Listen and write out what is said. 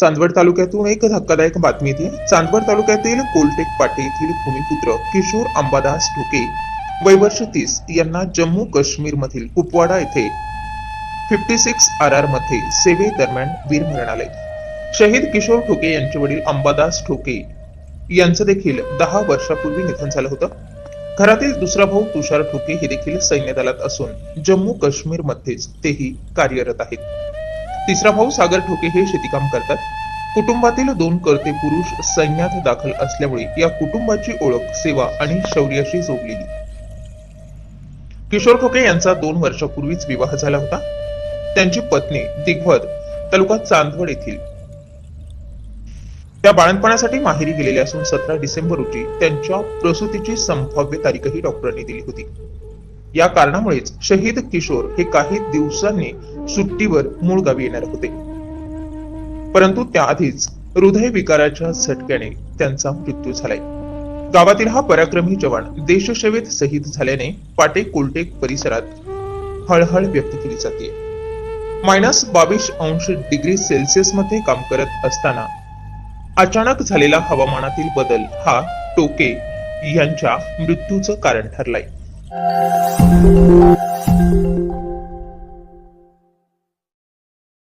चांदवड तालुक्यातून एक धक्कादायक बातमी येते। चांदवड तालुक्यातील कोलटेक पाटे येथील भूमिपुत्र किशोर अंबादास ढोके वय वर्ष 30 यांना जम्मू काश्मीर मधील कुपवाडा येथे 56 RR मध्ये सेवेदरम्यान वीरमरण आले। शहीद किशोर ढोके यांचे वडील अंबादास ढोके यांचं देखील 10 वर्षापूर्वी निधन झालं होतं। घरातील दुसरा भाऊ तुषार ढोके हे देखील सैन्य दलात असून जम्मू काश्मीर मध्येच तेही कार्यरत आहेत। तिसरा भाऊ सागर ढोके हे शेतीकाम करतात। कुटुंबातील 2 कर्ते पुरुष सैन्यात दाखल असल्यामुळे या कुटुंबाची ओळख सेवा आणि शौर्याशी जोडलेली। किशोर ढोके यांचा 2 वर्षापूर्वीच विवाह झाला होता। त्यांची पत्नी दिग्वद तालुका चांदवड येथील त्या बाळंतपणासाठी माहेरी गेलेल्या असून 17 डिसेंबर रोजी त्यांच्या प्रसूतीची संभाव्य तारीखही डॉक्टरांनी दिली होती। या कारणामुळेच शहीद किशोर हे काही दिवसांनी सुट्टीवर मूळ गावी येणार होते, परंतु त्याआधीच हृदयविकाराच्या झटक्याने त्यांचा मृत्यू झालाय। गावातील हा पराक्रमी जवान देशसेवेत शहीद झाल्याने पाटे कोलटेक परिसरात हळहळ व्यक्त केली जाते। -22° मध्ये काम करत असताना अचानक झालेला हवामानातील बदल हा ढोके यांच्या मृत्यूचं कारण ठरलाय।